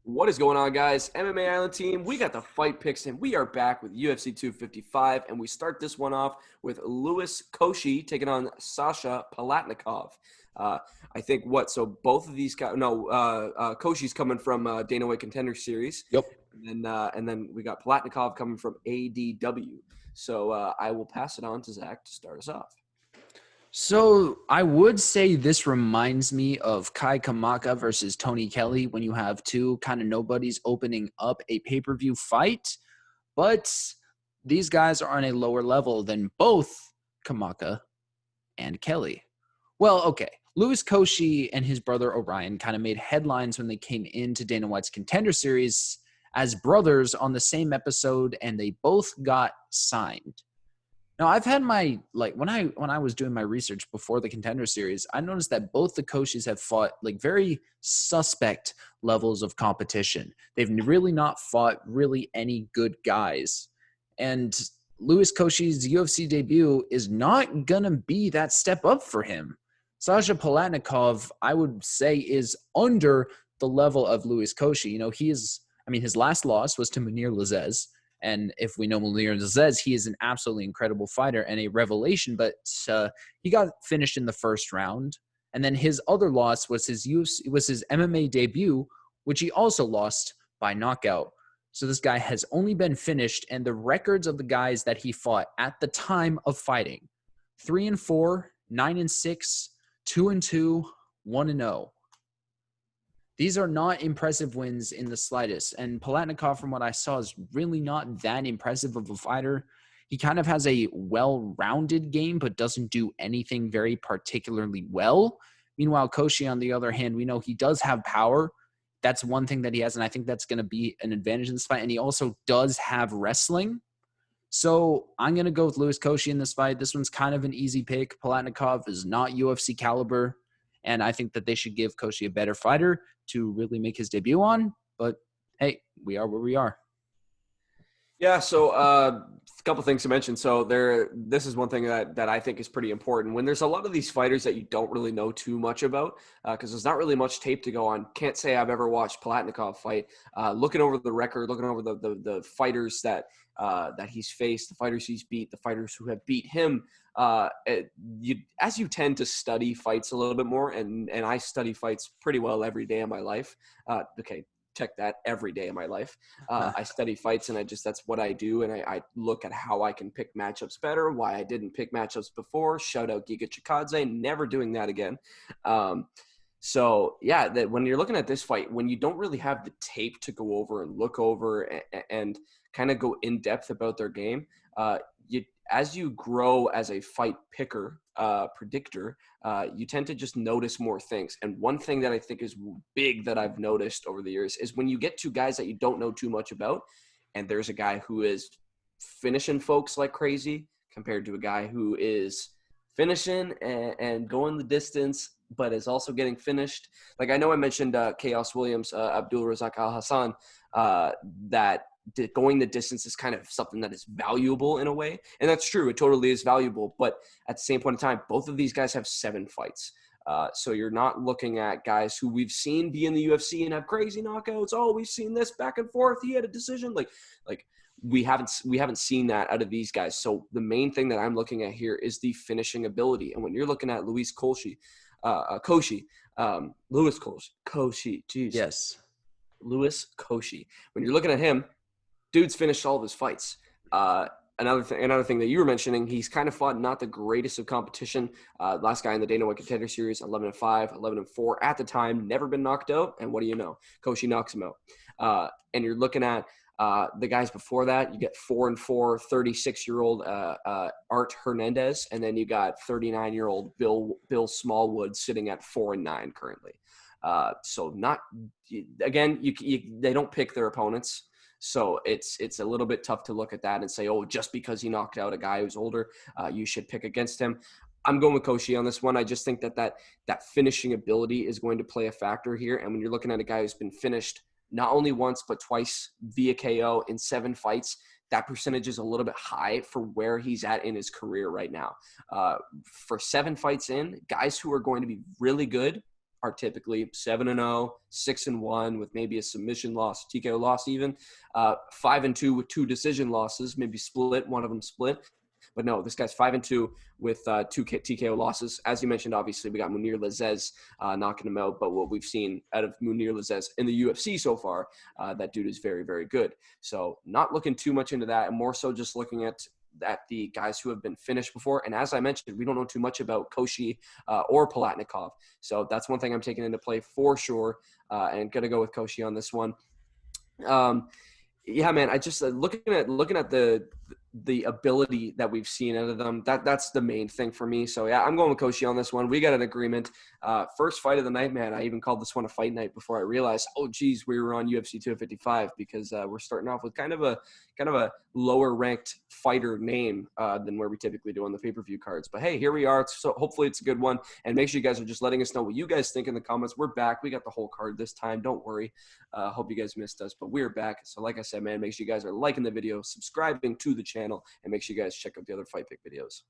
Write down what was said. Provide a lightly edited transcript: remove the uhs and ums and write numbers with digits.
What is going on, guys? MMA Island team, we got the fight picks, and we are back with UFC 255, and we start this one off with Louis Cosce taking on Sasha Palatnikov. I think so both of these guys, Cosce's coming from Dana White Contender Series. Yep. And then we got Palatnikov coming from ADW. So I will pass it on to Zach to start us off. So I would say this reminds me of Kai Kamaka versus Tony Kelly when you have two kind of nobodies opening up a pay-per-view fight. But these guys are on a lower level than both Kamaka and Kelly. Well, okay. Louis Cosce and his brother Orion kind of made headlines when they came into Dana White's Contender Series as brothers on the same episode, and they both got signed. Now, I've had when I was doing my research before the Contender Series, I noticed that both the Cosces have fought very suspect levels of competition. They've really not fought really any good guys. And Louis Cosce's UFC debut is not going to be that step up for him. Sasha Palatnikov, I would say, is under the level of Louis Cosce. His last loss was to Munir Lazzez. And if we know Munir Lazzez, he is an absolutely incredible fighter and a revelation, but he got finished in the first round. And then his other loss was his MMA debut, which he also lost by knockout. So this guy has only been finished, and the records of the guys that he fought at the time of fighting: 3-4, 9-6, 2-2, 1-0. These are not impressive wins in the slightest. And Palatnikov, from what I saw, is really not that impressive of a fighter. He kind of has a well-rounded game, but doesn't do anything very particularly well. Meanwhile, Cosce, on the other hand, we know he does have power. That's one thing that he has, and I think that's going to be an advantage in this fight. And he also does have wrestling. So I'm going to go with Louis Cosce in this fight. This one's kind of an easy pick. Palatnikov is not UFC caliber, and I think that they should give Cosce a better fighter to really make his debut on. But, hey, we are where we are. Yeah, so a couple things to mention. So this is one thing that I think is pretty important. When there's a lot of these fighters that you don't really know too much about, because there's not really much tape to go on. Can't say I've ever watched Palatnikov fight. Looking over the record, looking over the fighters that he's faced, the fighters he's beat, the fighters who have beat him, as you tend to study fights a little bit more, and I study fights pretty well every day of my life. Check that, every day of my life. I study fights, and that's what I do. And I look at how I can pick matchups better, why I didn't pick matchups before. Shout out Giga Chikadze, never doing that again. So yeah, that when you're looking at this fight, when you don't really have the tape to go over and look over and kind of go in depth about their game, as you grow as a fight picker, predictor, you tend to just notice more things. And one thing that I think is big that I've noticed over the years is when you get two guys that you don't know too much about, and there's a guy who is finishing folks like crazy compared to a guy who is finishing and going the distance, but is also getting finished. Like, I know I mentioned Chaos Williams, Abdul Razak Al Hassan, that going the distance is kind of something that is valuable in a way. And that's true. It totally is valuable. But at the same point in time, both of these guys have 7 fights. So you're not looking at guys who we've seen be in the UFC and have crazy knockouts. Oh, we've seen this back and forth. He had a decision. Like we haven't seen that out of these guys. So the main thing that I'm looking at here is the finishing ability. And when you're looking at Louis Cosce, geez. Yes. Louis Cosce. When you're looking at him, dude's finished all of his fights. Another thing that you were mentioning, he's kind of fought not the greatest of competition. Last guy in the Dana White Contender Series, 11-5, 11-4 at the time, never been knocked out. And what do you know? Cosce knocks him out. And you're looking at the guys before that. You get 4-4, 36-year-old Art Hernandez, and then you got 39-year-old Bill Smallwood sitting at 4-9 currently. So not again, they don't pick their opponents. So it's a little bit tough to look at that and say, oh, just because he knocked out a guy who's older, you should pick against him. I'm going with Cosce on this one. I just think that finishing ability is going to play a factor here. And when you're looking at a guy who's been finished not only once but twice via KO in 7 fights, that percentage is a little bit high for where he's at in his career right now. For 7 fights in, guys who are going to be really good are typically 7-0, 6-1 with maybe a submission loss, TKO loss even, 5-2 with 2 decision losses, maybe split, one of them split. But no, this guy's 5-2 with 2 TKO losses. As you mentioned, obviously we got Munir Lazzez knocking him out. But what we've seen out of Munir Lazzez in the UFC so far, that dude is very, very good. So not looking too much into that, and more so just looking at the guys who have been finished before. And as I mentioned, we don't know too much about Cosce or Palatnikov. So that's one thing I'm taking into play for sure, and going to go with Cosce on this one. Yeah, man, I just looking at the ability that we've seen out of them. That's the main thing for me. So yeah, I'm going with Cosce on this one. We got an agreement. First fight of the night, man. I even called this one a fight night before I realized, oh geez, we were on UFC 255 because we're starting off with kind of a lower ranked fighter name than where we typically do on the pay-per-view cards. But hey, here we are. So hopefully it's a good one. And make sure you guys are just letting us know what you guys think in the comments. We're back. We got the whole card this time. Don't worry. Hope you guys missed us, but we're back. So like I said, man, make sure you guys are liking the video, subscribing to the channel, and make sure you guys check out the other Fight Pick videos.